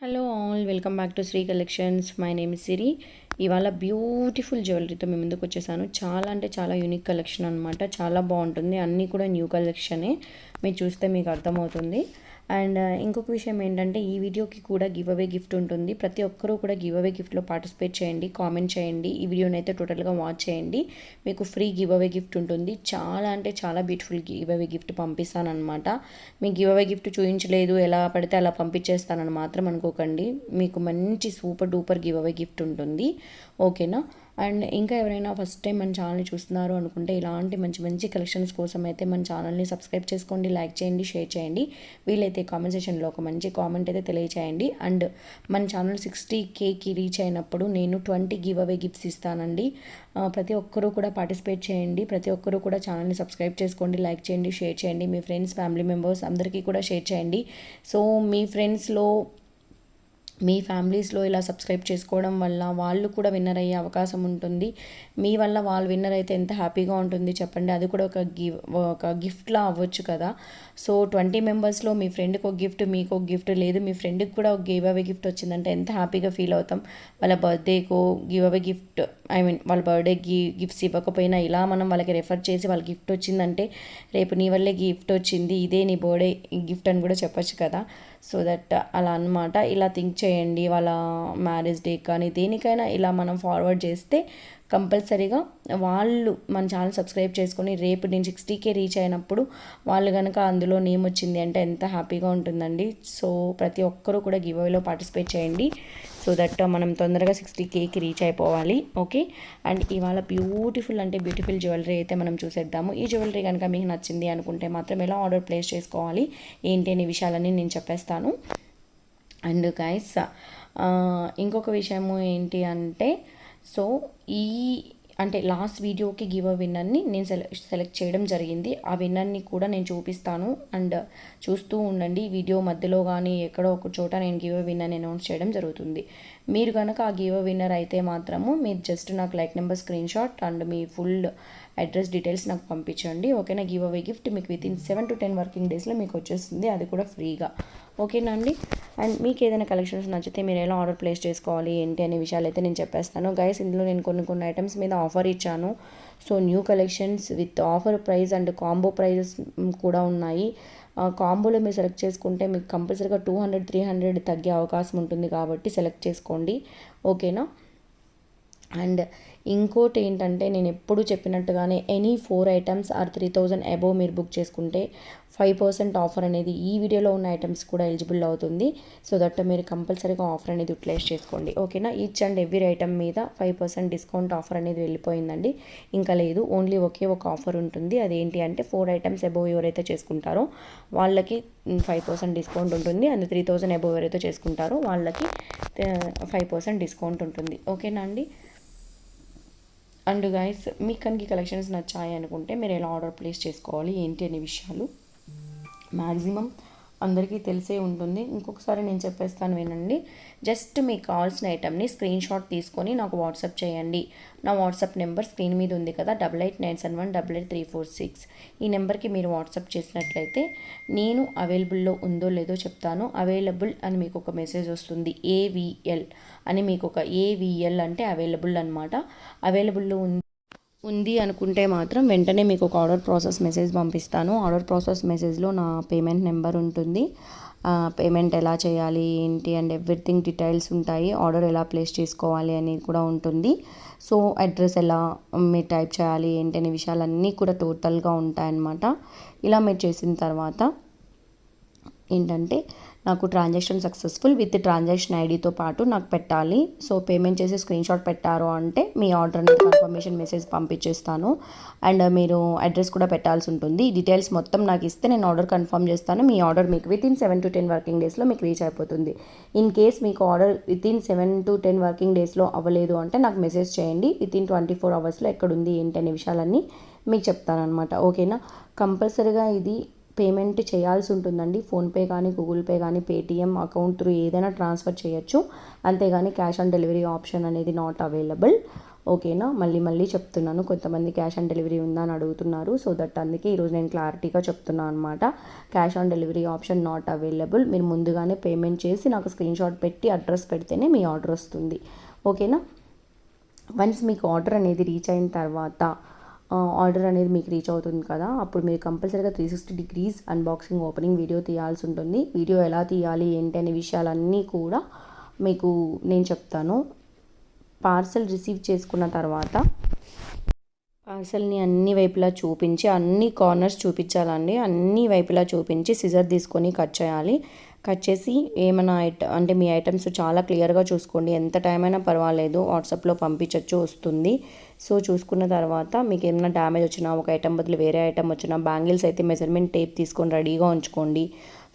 Hello all, welcome back to Sri collections. My name is Siri. ఇవాళ beautiful జ్యువెలరీతో మేము ముందుకు వచ్చేసాను. చాలా అంటే చాలా యూనిక్ కలెక్షన్ అనమాట. చాలా బాగుంటుంది. అన్నీ కూడా న్యూ కలెక్షనే. మీరు చూస్తే మీకు అర్థమవుతుంది. అండ్ ఇంకొక విషయం ఏంటంటే, ఈ వీడియోకి కూడా గివ్ అవే గిఫ్ట్ ఉంటుంది. ప్రతి ఒక్కరూ కూడా గివ్ అవే గిఫ్ట్లో పార్టిసిపేట్ చేయండి, కామెంట్ చేయండి. ఈ వీడియోని అయితే టోటల్గా వాచ్ చేయండి. మీకు ఫ్రీ గివ్ అవే గిఫ్ట్ ఉంటుంది. చాలా అంటే చాలా బ్యూటిఫుల్ గివ్ అవే గిఫ్ట్ పంపిస్తానమాట. మీకు గివ్ అవే గిఫ్ట్ చూపించలేదు, ఎలా పడితే అలా పంపించేస్తానని మాత్రం అనుకోకండి. మీకు మంచి super duper give away gift ఉంటుంది. ఓకేనా? అండ్ ఇంకా ఎవరైనా ఫస్ట్ టైం మన ఛానల్ని చూస్తున్నారు అనుకుంటే, ఇలాంటి మంచి మంచి కలెక్షన్స్ కోసం అయితే మన ఛానల్ని సబ్స్క్రైబ్ చేసుకోండి, లైక్ చేయండి, షేర్ చేయండి. వీలైతే కామెంట్ సెక్షన్లో ఒక మంచి కామెంట్ అయితే తెలియచేయండి. అండ్ మన ఛానల్ 60Kకి రీచ్ అయినప్పుడు నేను 20 గివ్ అవే గిఫ్ట్స్ ఇస్తానండి. ప్రతి ఒక్కరూ కూడా పార్టిసిపేట్ చేయండి. ప్రతి ఒక్కరూ కూడా ఛానల్ని సబ్స్క్రైబ్ చేసుకోండి, లైక్ చేయండి, షేర్ చేయండి. మీ ఫ్రెండ్స్, ఫ్యామిలీ మెంబర్స్ అందరికీ కూడా షేర్ చేయండి. సో మీ ఫ్రెండ్స్లో, మీ ఫ్యామిలీస్లో ఇలా సబ్స్క్రైబ్ చేసుకోవడం వల్ల వాళ్ళు కూడా విన్నర్ అయ్యే అవకాశం ఉంటుంది. మీ వల్ల వాళ్ళు విన్నర్ అయితే ఎంత హ్యాపీగా ఉంటుంది చెప్పండి. అది కూడా ఒక గిఫ్ట్లా అవ్వచ్చు కదా. సో 20 మెంబర్స్లో మీ ఫ్రెండ్కి ఒక గిఫ్ట్, మీకు ఒక గిఫ్ట్, లేదు మీ ఫ్రెండ్కి కూడా ఒక గివ్ అవే గిఫ్ట్ వచ్చిందంటే ఎంత హ్యాపీగా ఫీల్ అవుతాం. వాళ్ళ బర్త్డేకో గివ్ అవే గిఫ్ట్, వాళ్ళ బర్త్డేకి గిఫ్ట్స్ ఇవ్వకపోయినా ఇలా మనం వాళ్ళకి రెఫర్ చేసి వాళ్ళ గిఫ్ట్ వచ్చిందంటే, రేపు నీ వల్లే గిఫ్ట్ వచ్చింది, ఇదే నీ బర్త్డే గిఫ్ట్ అని కూడా చెప్పొచ్చు కదా. సో దట్ అలా అనమాట. ఇలా థింక్ చేయండి. వాళ్ళ మ్యారేజ్ డే కానీ దేనికైనా ఇలా మనం ఫార్వర్డ్ చేస్తే కంపల్సరీగా వాళ్ళు మన ఛానల్ సబ్స్క్రైబ్ చేసుకొని, రేపు నేను 60K రీచ్ అయినప్పుడు వాళ్ళు కనుక అందులో నేమ్ వచ్చింది అంటే ఎంత హ్యాపీగా ఉంటుందండి. సో ప్రతి ఒక్కరూ కూడా గివ్ అవేలో పార్టిసిపేట్ చేయండి. సో దట్ మనం తొందరగా 60Kకి రీచ్ అయిపోవాలి. ఓకే. అండ్ ఇవాళ బ్యూటిఫుల్ అంటే బ్యూటిఫుల్ జ్యువెలరీ అయితే మనం చూసేద్దాము. ఈ జ్యువెలరీ కనుక మీకు నచ్చింది అనుకుంటే మాత్రం ఎలా ఆర్డర్ ప్లేస్ చేసుకోవాలి ఏంటి అనే విషయాలన్నీ నేను చెప్పేస్తాను. అండ్ గైస్, ఇంకొక విషయము ఏంటి అంటే, సో ఈ అంటే లాస్ట్ వీడియోకి గివ్ అ విన్నర్ని నేను సెలెక్ట్ చేయడం జరిగింది. ఆ విన్నర్ని కూడా నేను చూపిస్తాను. అండ్ చూస్తూ ఉండండి. వీడియో మధ్యలో కానీ ఎక్కడో ఒక చోట నేను గివ్ అ విన్నర్ని అనౌన్స్ చేయడం జరుగుతుంది. మీరు కనుక ఆ గివ్ అ విన్నర్ అయితే మాత్రము మీరు జస్ట్ నాకు like number screen shot and me full address details నాకు పంపించండి. ఓకేనా? గివ్ అవే గిఫ్ట్ మీకు వితిన్ 7 to 10 వర్కింగ్ డేస్లో మీకు వచ్చేస్తుంది. అది కూడా ఫ్రీగా. ఓకేనా అండి? అండ్ మీకు ఏదైనా కలెక్షన్స్ నచ్చితే మీరు ఎలా ఆర్డర్ ప్లేస్ చేసుకోవాలి ఏంటి అనే విషయాలు అయితే నేను చెప్పేస్తాను. గైస్, ఇందులో నేను కొన్ని ఐటమ్స్ మీద ఆఫర్ ఇచ్చాను. So new collections with offer price and combo prices కూడా ఉన్నాయి. కాంబోలో మీరు సెలెక్ట్ చేసుకుంటే మీకు కంపల్సరీగా 200-300 తగ్గే అవకాశం ఉంటుంది కాబట్టి సెలెక్ట్ చేసుకోండి. ఓకేనా? అండ్ ఇంకోటి ఏంటంటే, నేను ఎప్పుడు చెప్పినట్టుగానే ఎనీ 4 ఐటమ్స్ ఆర్ 3000 అబోవ్ మీరు బుక్ చేసుకుంటే 5% ఆఫర్ అనేది ఈ వీడియోలో ఉన్న ఐటమ్స్ కూడా ఎలిజిబుల్ అవుతుంది. సో దట్ మీరు కంపల్సరీగా ఆఫర్ అనేది యూటిలైజ్ చేసుకోండి. ఓకేనా? ఈచ్ అండ్ ఎవ్రీ ఐటమ్ మీద 5% డిస్కౌంట్ ఆఫర్ అనేది వెళ్ళిపోయిందండి. ఇంకా లేదు, ఓన్లీ ఒకే ఒక ఆఫర్ ఉంటుంది. అదేంటి అంటే 4 ఐటమ్స్ అబోవ్ ఎవరైతే చేసుకుంటారో వాళ్ళకి 5% డిస్కౌంట్ ఉంటుంది. అండ్ 3000 అబోవ్ ఎవరైతే చేసుకుంటారో వాళ్ళకి 5% డిస్కౌంట్ ఉంటుంది. ఓకేనా అండి? అండ్ గైస్, మీకు కనుక కలెక్షన్స్ నచ్చాయి అనుకుంటే మీరు ఎలా ఆర్డర్ ప్లేస్ చేసుకోవాలి ఏంటి అనే విషయాలు మ్యాక్సిమం అందరికీ తెలిసే ఉంటుంది. ఇంకొకసారి నేను చెప్పేస్తాను వినండి. జస్ట్ మీకు కావాల్సిన ఐటమ్ని స్క్రీన్ షాట్ తీసుకొని నాకు వాట్సాప్ చేయండి. నా వాట్సాప్ నెంబర్ స్క్రీన్ మీద ఉంది కదా, 8897188346. ఈ నెంబర్కి మీరు వాట్సాప్ చేసినట్లయితే నేను అవైలబుల్లో ఉందో లేదో చెప్తాను. అవైలబుల్ అని మీకు ఒక మెసేజ్ వస్తుంది. AVL అని మీకు ఒక AVL అంటే అవైలబుల్ అనమాట. అవైలబుల్లో ఉంది అనుకుంటే మాత్రం వెంటనే మీకు ఒక ఆర్డర్ ప్రాసెస్ మెసేజ్ పంపిస్తాను. ఆర్డర్ ప్రాసెస్ మెసేజ్లో నా పేమెంట్ నెంబర్ ఉంటుంది. పేమెంట్ ఎలా చేయాలి ఏంటి అండ్ ఎవ్రీథింగ్ డీటెయిల్స్ ఉంటాయి. ఆర్డర్ ఎలా ప్లేస్ చేసుకోవాలి అనేది కూడా ఉంటుంది. సో అడ్రస్ ఎలా మీరు టైప్ చేయాలి ఏంటి అనే విషయాలన్నీ కూడా టోటల్గా ఉంటాయన్నమాట. ఇలా మీరు చేసిన తర్వాత ఏంటంటే, నాకు ట్రాన్సాక్షన్ సక్సెస్ఫుల్ విత్ ట్రాన్సాక్షన్ ఐడితో పాటు నాకు పెట్టాలి. సో పేమెంట్ చేసి స్క్రీన్ షాట్ పెట్టారు అంటే మీ ఆర్డర్ అనేది కన్ఫర్మేషన్ మెసేజ్ పంపించేస్తాను. అండ్ మీరు అడ్రస్ కూడా పెట్టాల్సి ఉంటుంది. డీటెయిల్స్ మొత్తం నాకు ఇస్తే నేను ఆర్డర్ కన్ఫర్మ్ చేస్తాను. మీ ఆర్డర్ మీకు వితిన్ 7 to 10 వర్కింగ్ డేస్లో మీకు రీచ్ అయిపోతుంది. ఇన్ కేస్ మీకు ఆర్డర్ వితిన్ 7 to 10 వర్కింగ్ డేస్లో అవ్వలేదు అంటే నాకు మెసేజ్ చేయండి. వితిన్ 24 అవర్స్లో ఎక్కడుంది ఏంటి అనే విషయాలన్నీ మీకు చెప్తానమాట. ఓకేనా? కంపల్సరీగా ఇది పేమెంట్ చేయాల్సి ఉంటుందండి. ఫోన్పే కానీ, గూగుల్ పే కానీ, పేటిఎం అకౌంట్ త్రూ ఏదైనా ట్రాన్స్ఫర్ చేయొచ్చు. అంతేగాని క్యాష్ ఆన్ డెలివరీ ఆప్షన్ అనేది నాట్ అవైలబుల్. ఓకేనా. మళ్ళీ చెప్తున్నాను, కొంతమంది క్యాష్ ఆన్ డెలివరీ ఉందా అని అడుగుతున్నారు. సో దట్ అందుకే ఈరోజు నేను క్లారిటీగా చెప్తున్నాను అనమాట. Cash on delivery option not available. మీరు ముందుగానే పేమెంట్ చేసి నాకు స్క్రీన్ షాట్ పెట్టి అడ్రస్ పెడితేనే మీ ఆర్డర్ వస్తుంది. ఓకేనా. వన్స్ మీకు ఆర్డర్ అనేది రీచ్ అయిన తర్వాత ఆర్డర్ అనేది మీకు రీచ్ అవుతుంది కదా, అప్పుడు మీరు కంపల్సరీగా 360 డిగ్రీస్ అన్బాక్సింగ్ ఓపెనింగ్ వీడియో తీయాల్సి ఉంటుంది. వీడియో ఎలా తీయాలి ఏంటి అనే విషయాలన్నీ కూడా మీకు నేను చెప్తాను. పార్సల్ రిసీవ్ చేసుకున్న తర్వాత పార్సల్ని అన్ని వైపులా చూపించి, అన్ని కార్నర్స్ చూపించాలండి. అన్ని వైపులా చూపించి సిజర్ తీసుకొని కట్ చేయాలి. కట్ చేసి ఏమైనా అంటే మీ ఐటమ్స్ చాలా క్లియర్గా చూసుకోండి. ఎంత టైం అయినా పర్వాలేదు, వాట్సాప్లో పంపించవచ్చు, వస్తుంది. సో చూసుకున్న తర్వాత మీకు ఏమైనా డ్యామేజ్ వచ్చినా, ఒక ఐటమ్ బదులు వేరే ఐటమ్ వచ్చినా, బ్యాంగిల్స్ అయితే మెజర్మెంట్ టేప్ తీసుకొని రెడీగా ఉంచుకోండి.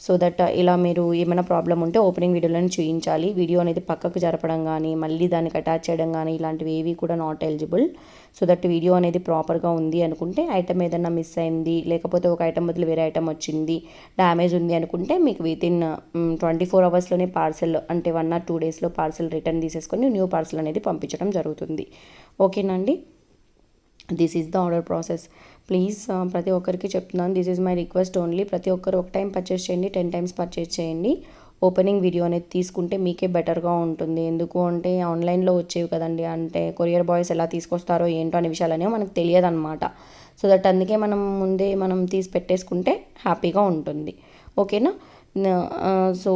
సో దట్ ఇలా మీరు ఏమైనా ప్రాబ్లం ఉంటే ఓపెనింగ్ వీడియోలను చూపించాలి. వీడియో అనేది పక్కకు జరపడం కానీ, మళ్ళీ దానికి అటాచ్ చేయడం కానీ ఇలాంటివి ఏవి కూడా not eligible. So that video అనేది ప్రాపర్గా ఉంది అనుకుంటే, ఐటమ్ ఏదైనా మిస్ అయింది, లేకపోతే ఒక ఐటమ్ బదులు వేరే ఐటమ్ వచ్చింది, డ్యామేజ్ ఉంది అనుకుంటే మీకు వితిన్ 24 అవర్స్లోనే పార్సల్, అంటే 1 or 2 డేస్లో పార్సల్ రిటర్న్ తీసేసుకొని న్యూ పార్సల్ అనేది పంపించడం జరుగుతుంది. ఓకేనండి. This is the order process. Please ప్రతి ఒక్కరికి చెప్తున్నాను, this is my request only. ప్రతి ఒక్కరు ఒక టైం పర్చేస్ చేయండి, 10 times పర్చేస్ చేయండి. ఓపెనింగ్ వీడియో అనేది తీసుకుంటే మీకే బెటర్గా ఉంటుంది. ఎందుకు అంటే ఆన్లైన్లో వచ్చేవి కదండి, అంటే కొరియర్ బాయ్స్ ఎలా తీసుకొస్తారో ఏంటో అనే విషయాలనేవి మనకు తెలియదు అనమాట. సో దట్ అందుకే మనం ముందే తీసి పెట్టేసుకుంటే హ్యాపీగా ఉంటుంది. ఓకేనా. సో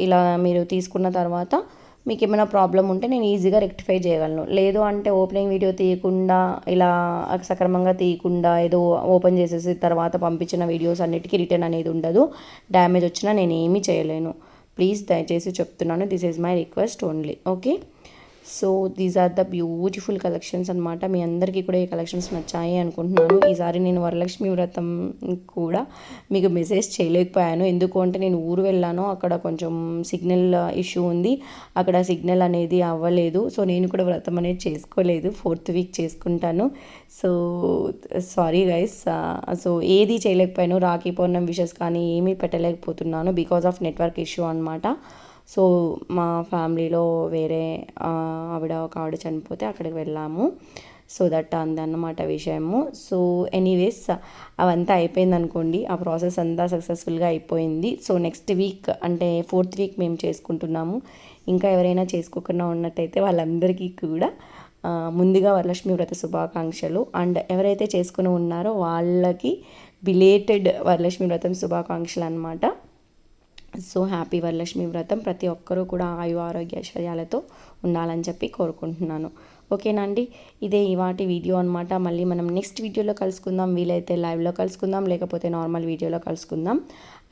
ఇలా మీరు తీసుకున్న తర్వాత మీకు ఏమైనా ప్రాబ్లం ఉంటే నేను ఈజీగా రెక్టిఫై చేయగలను. లేదు అంటే ఓపెనింగ్ వీడియో తీయకుండా, ఇలా సక్రమంగా తీయకుండా ఏదో ఓపెన్ చేసేసి తర్వాత పంపించిన వీడియోస్ అన్నిటికీ రిటర్న్ అనేది ఉండదు. డ్యామేజ్ వచ్చినా నేను ఏమీ చేయలేను. ప్లీజ్ దయచేసి చెప్తున్నాను, this is my request only. Okay. So these are the beautiful collections అనమాట. మీ అందరికీ కూడా ఈ కలెక్షన్స్ నచ్చాయి అనుకుంటున్నాను. ఈసారి నేను వరలక్ష్మి వ్రతం కూడా మీకు మెసేజ్ చేయలేకపోయాను. ఎందుకు అంటే నేను ఊరు వెళ్ళాను, అక్కడ కొంచెం సిగ్నల్ ఇష్యూ ఉంది, అక్కడ సిగ్నల్ అనేది అవ్వలేదు. సో నేను కూడా వ్రతం అనేది చేసుకోలేదు, 4th week చేసుకుంటాను. So sorry guys. సో ఏది చేయలేకపోయాను, రాఖీ పౌర్ణమి విషెస్ కానీ ఏమీ పెట్టలేకపోతున్నాను బికాజ్ ఆఫ్ నెట్వర్క్ ఇష్యూ అనమాట. సో మా ఫ్యామిలీలో వేరే ఆవిడ చనిపోతే అక్కడికి వెళ్ళాము. సో దట్ అందన్నమాట విషయము. సో ఎనీవేస్ అవంతా అయిపోయింది అనుకోండి, ఆ ప్రాసెస్ అంతా సక్సెస్ఫుల్గా అయిపోయింది. సో నెక్స్ట్ వీక్ అంటే 4th week మేము చేసుకుంటున్నాము. ఇంకా ఎవరైనా చేసుకోకుండా ఉన్నట్టయితే వాళ్ళందరికీ కూడా ముందుగా వరలక్ష్మి వ్రత శుభాకాంక్షలు. అండ్ ఎవరైతే చేసుకుని ఉన్నారో వాళ్ళకి బిలేటెడ్ వరలక్ష్మి వ్రతం శుభాకాంక్షలు అనమాట. సో హ్యాపీ వరలక్ష్మి వ్రతం. ప్రతి ఒక్కరూ కూడా ఆయు ఆరోగ్య ఐశ్వర్యాలతో ఉండాలని చెప్పి కోరుకుంటున్నాను. ఓకేనా అండి. ఇదే ఇవాటి వీడియో అనమాట. మళ్ళీ మనం నెక్స్ట్ వీడియోలో కలుసుకుందాం. వీలైతే లైవ్లో కలుసుకుందాం, లేకపోతే నార్మల్ వీడియోలో కలుసుకుందాం.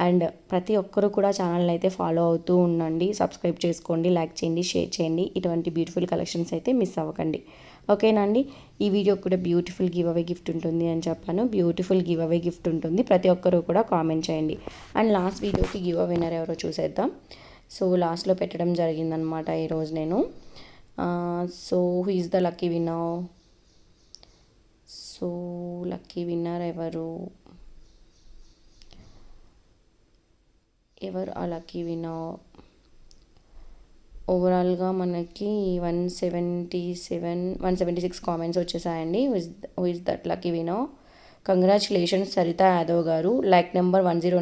అండ్ ప్రతి ఒక్కరూ కూడా ఛానల్ని అయితే ఫాలో అవుతూ ఉండండి, సబ్స్క్రైబ్ చేసుకోండి, లైక్ చేయండి, షేర్ చేయండి. ఇటువంటి బ్యూటిఫుల్ కలెక్షన్స్ అయితే మిస్ అవ్వకండి. ఓకేనా అండి. ఈ వీడియో కూడా బ్యూటిఫుల్ గివ్ అవే గిఫ్ట్ ఉంటుంది అని చెప్పాను. బ్యూటిఫుల్ గివ్ అవే గిఫ్ట్ ఉంటుంది, ప్రతి ఒక్కరూ కూడా కామెంట్ చేయండి. అండ్ లాస్ట్ వీడియోకి గివ్ అవే విన్నర్ ఎవరో చూసేద్దాం. సో లాస్ట్లో పెట్టడం జరిగిందనమాట ఈరోజు నేను. So who is the lucky winner? So lucky winner ఎవరు ఆ లక్కీ విన్నర్? ఓవరాల్గా మనకి 176 కామెంట్స్ వచ్చేసాయండి. Who is that lucky winner? Congratulations Saritha Yadav garu. Like number 10